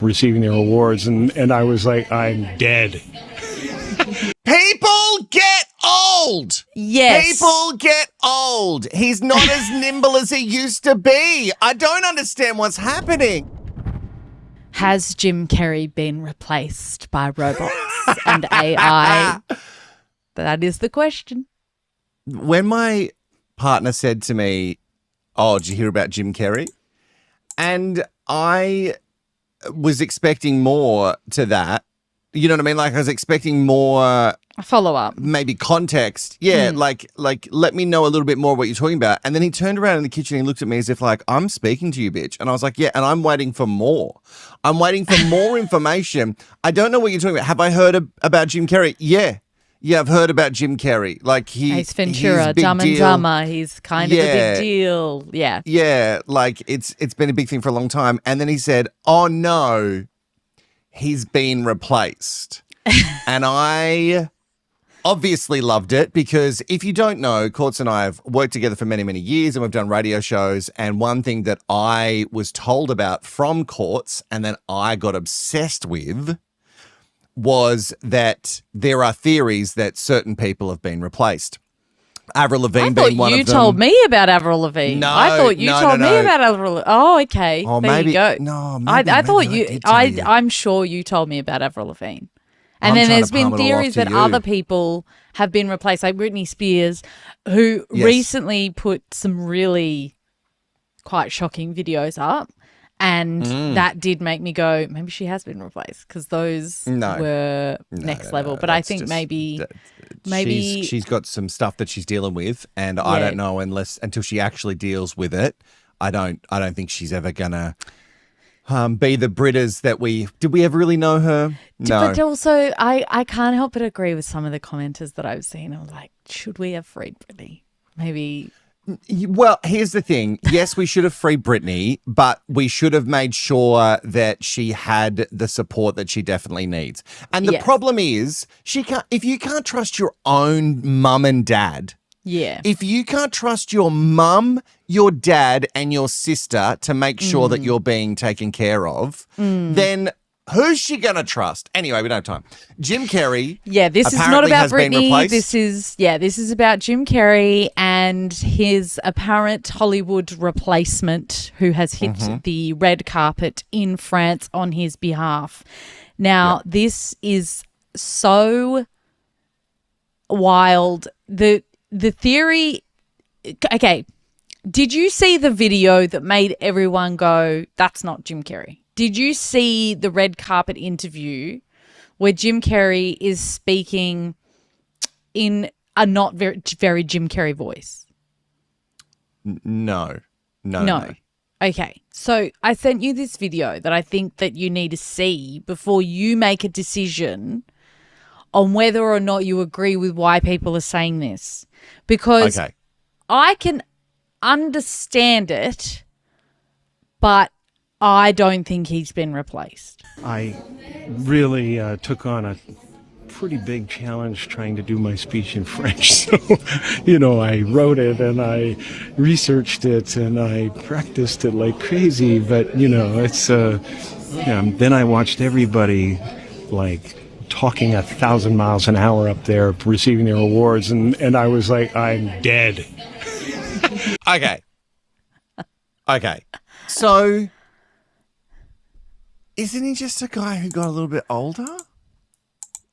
receiving their awards, and I was like, I'm dead. People get old. Yes. People get old. He's not as nimble as he used to be. I don't understand what's happening. Has Jim Carrey been replaced by robots and AI? That is the question. When my partner said to me, "Oh, did you hear about Jim Carrey?" And I was expecting more to that. You know what I mean? Like I was expecting more A follow-up. maybe context. Yeah, like let me know a little bit more what you're talking about. And then he turned around in the kitchen and he looked at me as if like, I'm speaking to you, bitch. And I was like, yeah, and I'm waiting for more. I'm waiting for more information. I don't know what you're talking about. Have I heard about Jim Carrey? Yeah. Yeah, I've heard about Jim Carrey. Like Ace Ventura, he's big Dumb and deal. Dumber. He's kind of a big deal. Yeah. Yeah, like it's been a big thing for a long time. And then he said, oh no, he's been replaced. And I obviously loved it because if you don't know, Courts and I have worked together for many, many years and we've done radio shows. And one thing that I was told about from Courts and then I got obsessed with was that there are theories that certain people have been replaced. Avril Lavigne being one of them. You told me about Avril Lavigne. No, I thought you told me about Avril Lavigne. Oh, okay. Oh, there maybe, you go. No, I thought maybe you. did tell you. I'm sure you told me about Avril Lavigne. And I'm then trying there's to been palm it all off theories to that you. other people have been replaced, like Britney Spears, who Yes. recently put some really quite shocking videos up. And that did make me go, maybe she has been replaced because those were next level. But I think maybe she's got some stuff that she's dealing with, and I don't know until she actually deals with it. I don't think she's ever gonna be the Britters that did we ever really know her? No. But also, I can't help but agree with some of the commenters that I've seen. I'm like, should we have freed Britney? Maybe. Well, here's the thing. Yes, we should have freed Britney, but we should have made sure that she had the support that she definitely needs. And the problem is, if you can't trust your own mum and dad, if you can't trust your mum, your dad, and your sister to make sure that you're being taken care of, then who's she going to trust? Anyway, we don't have time. Jim Carrey. Yeah, this is not about Britney. This is about Jim Carrey and his apparent Hollywood replacement who has hit the red carpet in France on his behalf. Now, this is so wild. The theory, okay, did you see the video that made everyone go, that's not Jim Carrey? Did you see the red carpet interview where Jim Carrey is speaking in a not very Jim Carrey voice? No. Okay. So I sent you this video that I think that you need to see before you make a decision on whether or not you agree with why people are saying this. Because I can understand it, but I don't think he's been replaced. I really took on a pretty big challenge trying to do my speech in French. So, I wrote it and I researched it and I practiced it like crazy. But, it's, then I watched everybody like talking 1,000 miles an hour up there receiving their awards. And I was like, I'm dead. Okay. So isn't he just a guy who got a little bit older?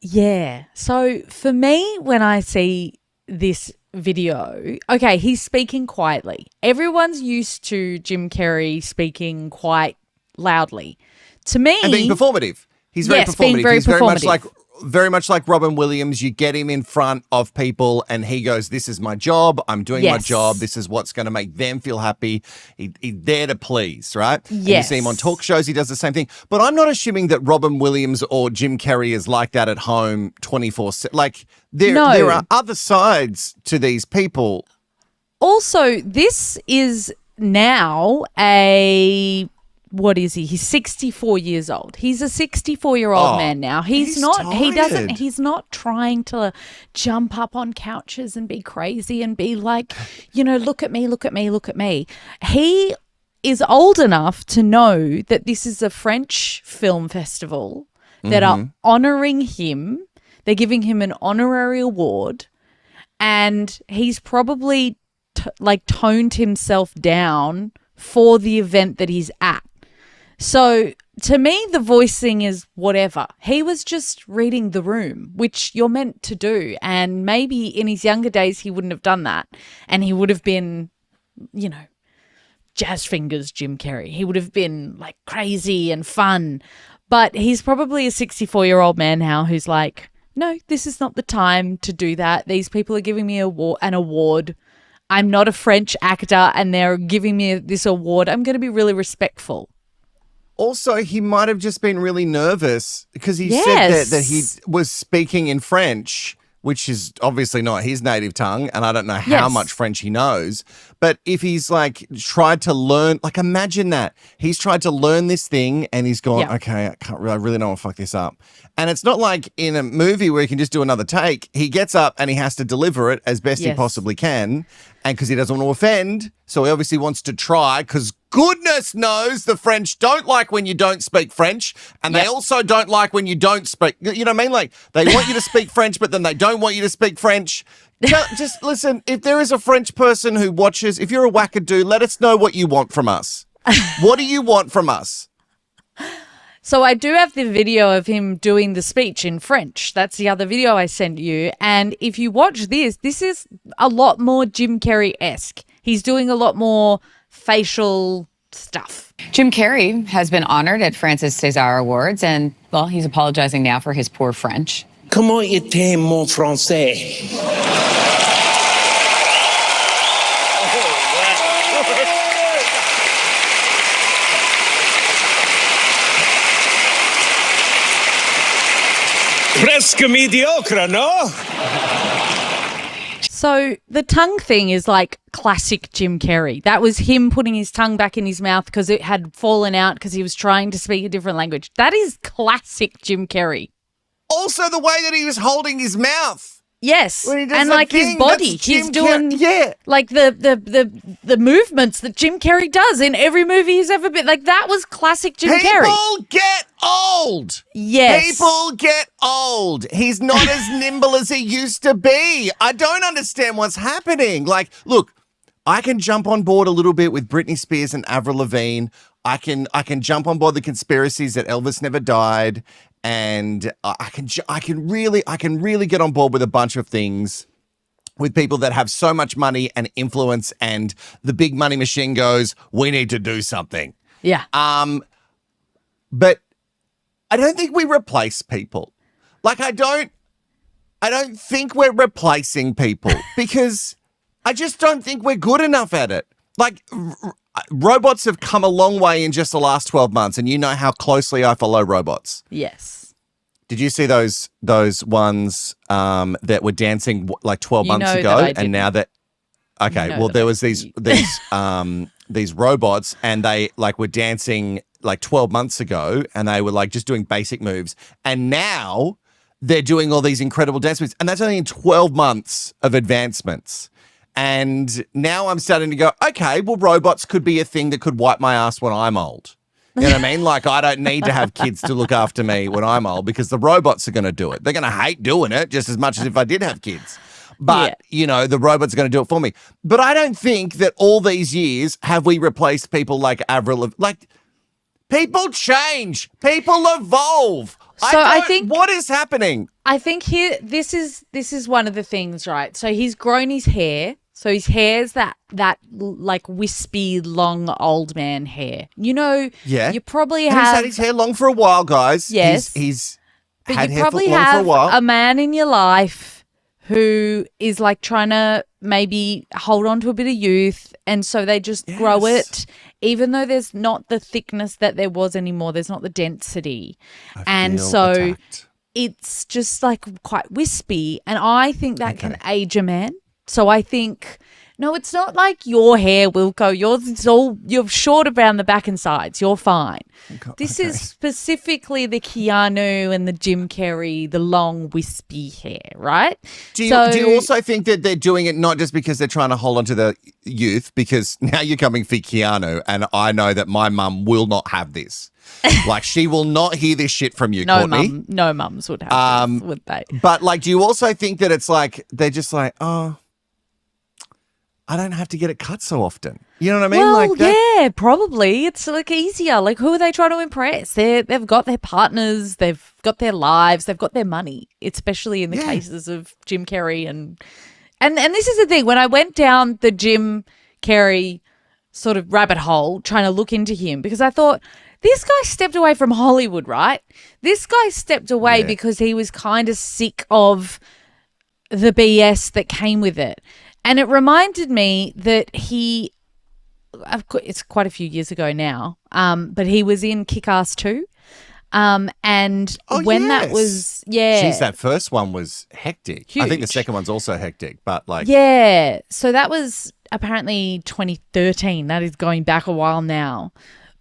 Yeah. So for me, when I see this video, okay, he's speaking quietly. Everyone's used to Jim Carrey speaking quite loudly. To me, and being performative. He's very performative. Being very He's performative. very much like Robin Williams. You get him in front of people and he goes, this is my job. I'm doing my job. This is what's going to make them feel happy. He's there to please, right? Yes. And you see him on talk shows. He does the same thing. But I'm not assuming that Robin Williams or Jim Carrey is like that at home 24/7. Like there are other sides to these people. Also, this is now what is he? He's 64 years old. He's a 64-year-old man now. He's not trying to jump up on couches and be crazy and be like, look at me, look at me, look at me. He is old enough to know that this is a French film festival that are honouring him. They're giving him an honorary award, and he's probably toned himself down for the event that he's at. So to me, the voice thing is whatever. He was just reading the room, which you're meant to do. And maybe in his younger days, he wouldn't have done that. And he would have been, you know, jazz fingers Jim Carrey. He would have been like crazy and fun. But he's probably a 64-year-old man now who's like, no, this is not the time to do that. These people are giving me an award. I'm not a French actor and they're giving me this award. I'm going to be really respectful. Also, he might have just been really nervous because he said that he was speaking in French, which is obviously not his native tongue, and I don't know how much French he knows. But if he's like tried to learn, like imagine that. He's tried to learn this thing and he's gone, okay, I really don't want to fuck this up. And it's not like in a movie where he can just do another take. He gets up and he has to deliver it as best he possibly can. And because he doesn't want to offend, so he obviously wants to try because goodness knows the French don't like when you don't speak French, and they also don't like when you don't speak. You know what I mean? Like they want you to speak French, but then they don't want you to speak French. Just listen, if there is a French person who watches, if you're a wackadoo, let us know what you want from us. What do you want from us? So I do have the video of him doing the speech in French. That's the other video I sent you. And if you watch this is a lot more Jim Carrey-esque. He's doing a lot more facial stuff. Jim Carrey has been honored at France's César Awards, and, well, he's apologizing now for his poor French. Comment était mon français? Presque médiocre, no? So the tongue thing is like classic Jim Carrey. That was him putting his tongue back in his mouth because it had fallen out because he was trying to speak a different language. That is classic Jim Carrey. Also, the way that he was holding his mouth. Yes, When he does and that like his thing, body, that's Jim he's doing like the movements that Jim Carrey does in every movie he's ever been. Like that was classic Jim Carrey. People get old. Yes, People get old. He's not as nimble as he used to be. I don't understand what's happening. Like, look, I can jump on board a little bit with Britney Spears and Avril Lavigne. I can jump on board the conspiracies that Elvis never died. And I can really get on board with a bunch of things with people that have so much money and influence, and the big money machine goes, we need to do something. Yeah. But I don't think we replace people. Like I don't think we're replacing people because I just don't think we're good enough at it. Like robots have come a long way in just the last 12 months, and you know how closely I follow robots. Yes. Did you see those ones that were dancing like 12 months ago, and now that there was these robots, and they like were dancing like 12 months ago, and they were like just doing basic moves, and now they're doing all these incredible dance moves, and that's only in 12 months of advancements. And now I'm starting to go, okay, well, robots could be a thing that could wipe my ass when I'm old. You know what I mean? Like, I don't need to have kids to look after me when I'm old because the robots are going to do it. They're going to hate doing it just as much as if I did have kids. But, you know, the robots are going to do it for me. But I don't think that all these years have we replaced people like Avril. Like, people change. People evolve. So I think what is happening? I think here this is one of the things, right? So he's grown his hair. So his hair's that like wispy, long old man hair. You know, you probably have. He's had his hair long for a while, guys. Yes, he's but had you hair probably long have for a while. a man in your life who is like trying to maybe hold on to a bit of youth, and so they just grow it, even though there's not the thickness that there was anymore. There's not the density, and so attacked. It's just like quite wispy, and I think that can age a man. So I think No, it's not like your hair, Wilko. Yours is all, you're short around the back and sides. You're fine. This is specifically the Keanu and the Jim Carrey, the long wispy hair, right? Do you also think that they're doing it not just because they're trying to hold on to the youth? Because now you're coming for Keanu, and I know that my mum will not have this. Like, she will not hear this shit from you, Courtney. No mums would have this, would they? But, like, do you also think that it's like, they're just like, oh, I don't have to get it cut so often. You know what I mean? Well, like that. yeah, probably. It's like easier. Like, who are they trying to impress? They've got their partners, they've got their lives, they've got their money, especially in the cases of Jim Carrey. And this is the thing. When I went down the Jim Carrey sort of rabbit hole trying to look into him, because I thought, this guy stepped away from Hollywood, right? This guy stepped away because he was kind of sick of the BS that came with it. And it reminded me that it's quite a few years ago now, but he was in Kick-Ass 2. And when that was, Jeez, that first one was hectic. Huge. I think the second one's also hectic, but like. Yeah. So that was apparently 2013. That is going back a while now.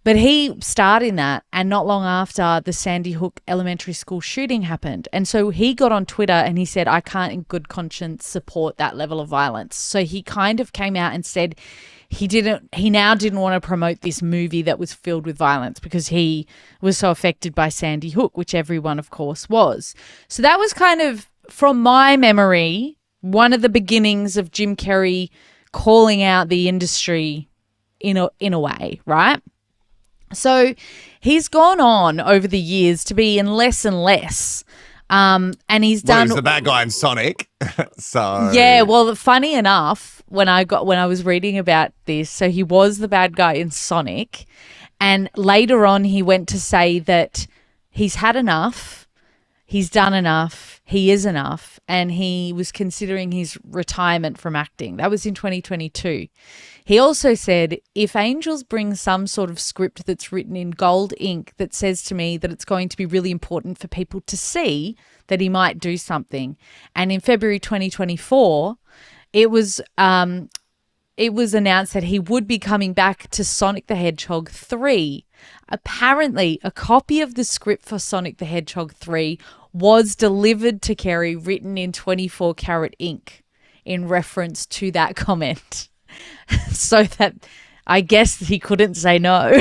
But he starred in that, and not long after, the Sandy Hook Elementary School shooting happened. And so he got on Twitter and he said, I can't in good conscience support that level of violence. So he kind of came out and said he now didn't want to promote this movie that was filled with violence because he was so affected by Sandy Hook, which everyone, of course, was. So that was kind of, from my memory, one of the beginnings of Jim Carrey calling out the industry in a way, right? So he's gone on over the years to be in less and less. And he's done. He's the bad guy in Sonic. So yeah, well, funny enough, when I was reading about this, so he was the bad guy in Sonic, and later on he went to say that he's had enough, he's done enough, he is enough, and he was considering his retirement from acting. That was in 2022. He also said, if Angels bring some sort of script that's written in gold ink that says to me that it's going to be really important for people to see, that he might do something. And in February 2024, it was announced that he would be coming back to Sonic the Hedgehog 3. Apparently, a copy of the script for Sonic the Hedgehog 3 was delivered to Carrey, written in 24 karat ink in reference to that comment. So that I guess he couldn't say no.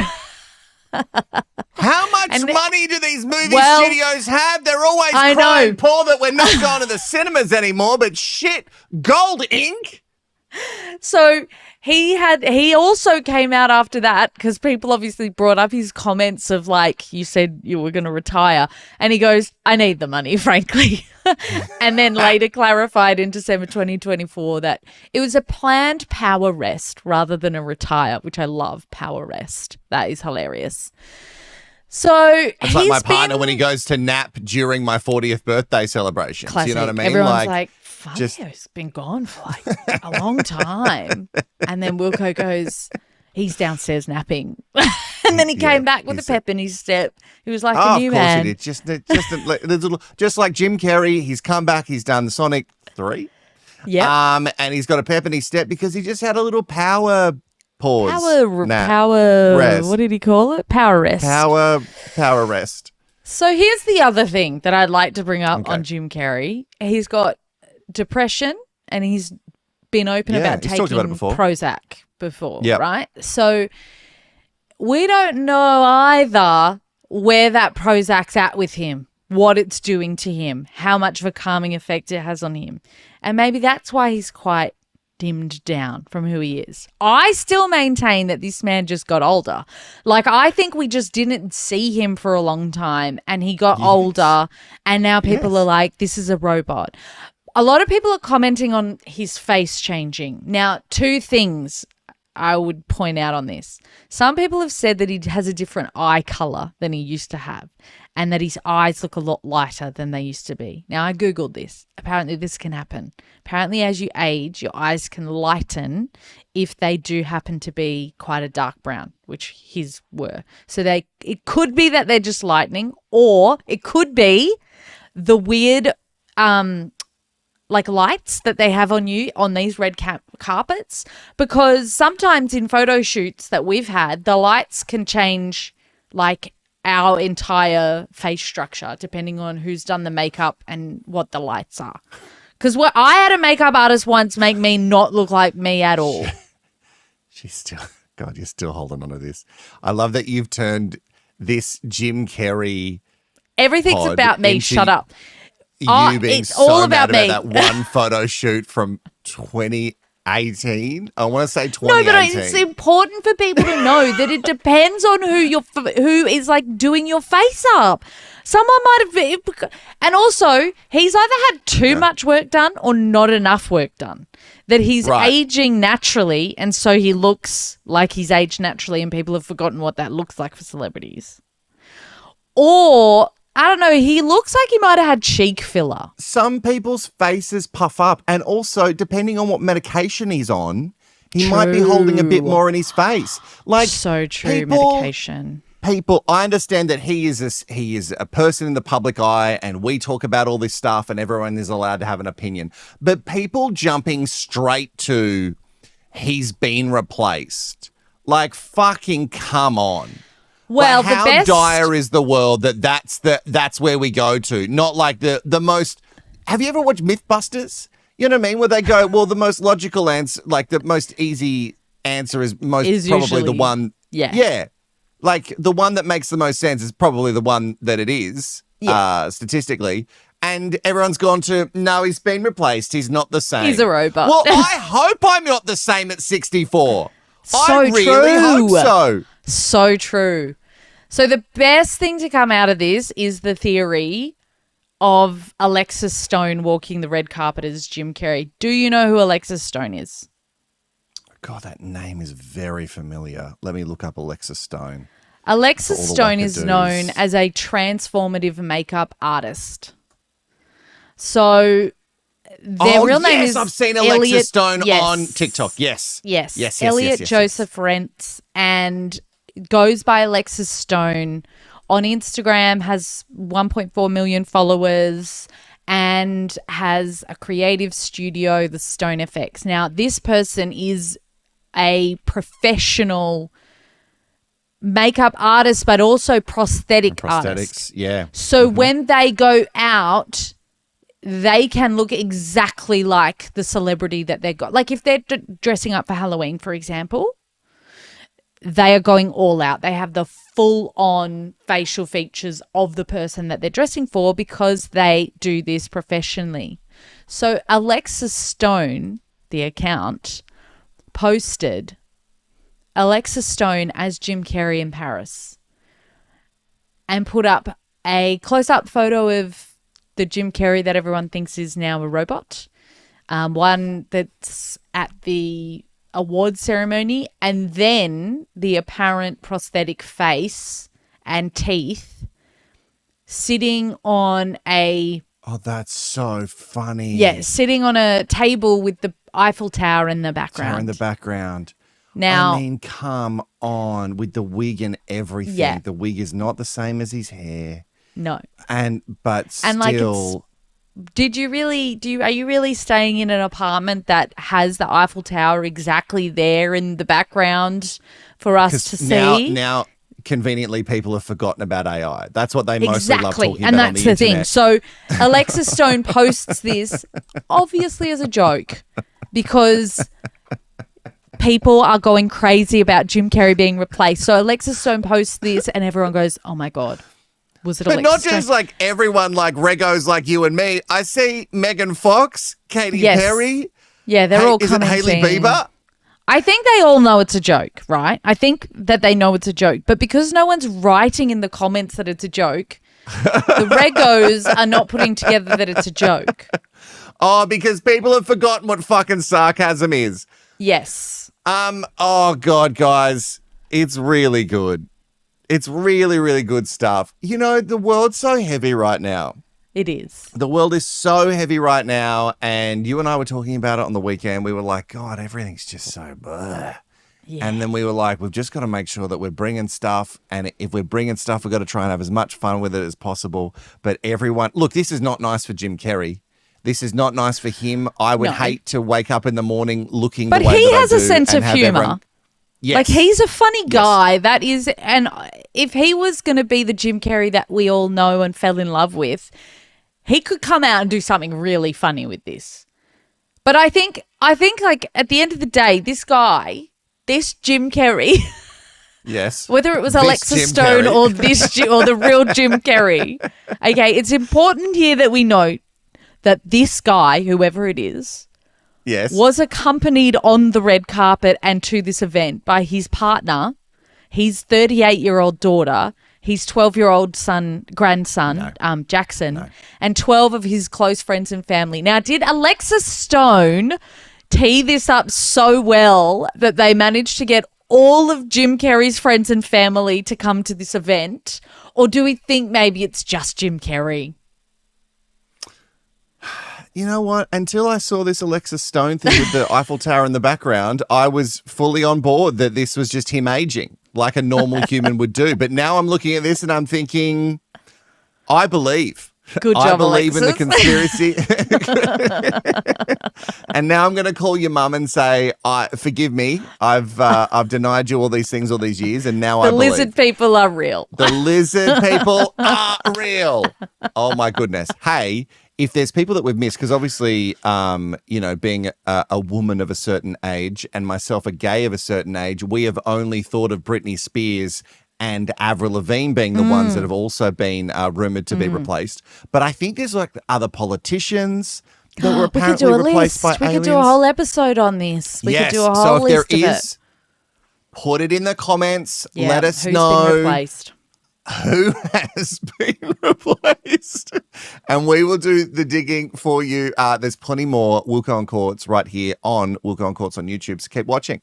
How much money do these movie studios have? They're always crying poor that we're not going to the cinemas anymore, but shit, gold ink? So he also came out after that because people obviously brought up his comments of like, you said you were going to retire. And he goes, I need the money, frankly. And then later clarified in December 2024 that it was a planned power rest rather than a retire, which I love, power rest. That is hilarious. So it's like my partner when he goes to nap during my 40th birthday celebrations. Classic. You know what I mean? Everyone's like Fabio's been gone for like a long time. And then Wilko goes, he's downstairs napping. And then he came back with a pep in his step. He was like a new man. Of course he did. Just like Jim Carrey, he's come back, he's done Sonic 3. Yeah. And he's got a pep in his step because he just had a little power pause. Power rest. What did he call it? Power rest. Power rest. So here's the other thing that I'd like to bring up on Jim Carrey. He's got depression and he's been open about taking Prozac before, right? So we don't know either where that Prozac's at with him, what it's doing to him, how much of a calming effect it has on him. And maybe that's why he's quite dimmed down from who he is. I still maintain that this man just got older. Like, I think we just didn't see him for a long time and he got older and now people are like, this is a robot. A lot of people are commenting on his face changing. Now, two things I would point out on this. Some people have said that he has a different eye color than he used to have and that his eyes look a lot lighter than they used to be. Now, I Googled this. Apparently, this can happen. Apparently, as you age, your eyes can lighten if they do happen to be quite a dark brown, which his were. So it could be that they're just lightening, or it could be the weird like lights that they have on you on these red carpets, because sometimes in photo shoots that we've had, the lights can change like our entire face structure depending on who's done the makeup and what the lights are. Because I had a makeup artist once make me not look like me at all. She's still, God, you're still holding on to this. I love that you've turned this Jim Carrey. Everything's pod about me. into Shut up. You being it's so all mad about me. about that one photo shoot from 2018. I want to say No, 2018. but it's important for people to know that it depends on who is like doing your face up. Someone might have been, and also he's either had too much work done or not enough work done. That he's Right. aging naturally, and so he looks like he's aged naturally, and people have forgotten what that looks like for celebrities. Or I don't know, he looks like he might have had cheek filler. Some people's faces puff up, and also depending on what medication he's on, he might be holding a bit True. more in his face. Like So true, people- medication. People, I understand that he is a person in the public eye, and we talk about all this stuff, and everyone is allowed to have an opinion. But people jumping straight to he's been replaced, like fucking come on. Well, Like, how the best dire is the world that's where we go to? Not like the most. Have you ever watched MythBusters? You know what I mean? Where they go, well, the most logical answer, like the most easy answer is probably usually- the one. Yeah. Yeah. Like the one that makes the most sense is probably the one that it is, statistically. And everyone's gone to, no, he's been replaced. He's not the same. He's a robot. Well, I hope I'm not the same at 64. So I really hope true. so. So true. So the best thing to come out of this is the theory of Alexis Stone walking the red carpet as Jim Carrey. Do you know who Alexis Stone is? God, that name is very familiar. Let me look up Alexis Stone. Alexis For all the Stone is wackadoos. known as a transformative makeup artist. So their real name is I've seen Alexis Elliot- Stone yes. on TikTok. Yes. Yes. Elliot Joseph Rentz, and goes by Alexis Stone. On Instagram, has 1.4 million followers and has a creative studio, the Stone FX. Now, this person is a professional makeup artist, but also prosthetic artist. Prosthetics, yeah. So when they go out, they can look exactly like the celebrity that they've got. Like if they're dressing up for Halloween, for example, they are going all out. They have the full-on facial features of the person that they're dressing for because they do this professionally. So Alexis Stone, the account, posted Alexis Stone as Jim Carrey in Paris and put up a close-up photo of the Jim Carrey that everyone thinks is now a robot, one that's at the award ceremony, and then the apparent prosthetic face and teeth sitting on a Oh, that's so funny. sitting on a table with the Eiffel Tower in the background. Tower in the background. Now, I mean, come on, with the wig and everything. Yeah. The wig is not the same as his hair. no. But still, And, like, are you really staying in an apartment that has the Eiffel Tower exactly there in the background for us to see? now conveniently people have forgotten about AI. That's what they mostly love Exactly, talking and about on that's the the thing. internet. So Alexis Stone posts this obviously as a joke because people are going crazy about Jim Carrey being replaced. So Alexis Stone posts this, and everyone goes, "Oh my god, was it But Alexis not Stone?" just like everyone, like regos like you and me. I see Megan Fox, Katy Yes. Perry. Yeah, they're all Is it commenting. Hailey Bieber? I think they all know it's a joke, right? I think that they know it's a joke. But because no one's writing in the comments that it's a joke, the regos are not putting together that it's a joke. Oh, because people have forgotten what fucking sarcasm is. Yes. Oh God, guys, it's really good. It's really, really good stuff. You know, the world's so heavy right now. It is. The world is so heavy right now, and you and I were talking about it on the weekend. We were like, God, everything's just so blah. Yeah. And then we were like, we've just got to make sure that we're bringing stuff, and if we're bringing stuff, we've got to try and have as much fun with it as possible. But everyone, look, this is not nice for Jim Carrey. This is not nice for him. I would No. hate to wake up in the morning looking But the way he that I has a do sense and of have humor. everyone- Yes. Like, he's a funny guy. That is, and if he was going to be the Jim Carrey that we all know and fell in love with, he could come out and do something really funny with this. But I think like at the end of the day, this guy, this Jim Carrey, Yes. whether it was This Alexis Jim Stone Carrey. or or the real Jim Carrey, okay, it's important here that we note that this guy, whoever it is, Yes. was accompanied on the red carpet and to this event by his partner, his 38-year-old daughter, his 12-year-old grandson, Jackson, and 12 of his close friends and family. Now, did Alexis Stone tee this up so well that they managed to get all of Jim Carrey's friends and family to come to this event? Or do we think maybe it's just Jim Carrey? You know what? Until I saw this Alexis Stone thing with the Eiffel Tower in the background, I was fully on board that this was just him aging like a normal human would do. But now I'm looking at this and I'm thinking, I believe. Good I job, believe in the Alexis. conspiracy. And now I'm going to call your mum and say, forgive me. I've denied you all these things all these years, and now I The believe. lizard people are real. The lizard people are real. Oh my goodness. Hey, if there's people that we've missed, because obviously, being a woman of a certain age and myself a gay of a certain age, we have only thought of Britney Spears and Avril Lavigne being the ones that have also been rumored to be replaced. But I think there's like other politicians that were We could apparently do a replaced list. by We could aliens. do a whole episode on this. We could do a so whole if list there of is, it. put it in the comments. Yeah, Let us who's know been replaced. who has been replaced, and we will do the digging for you. There's plenty more Wilko Courts right here on Wilko Courts on YouTube, so keep watching.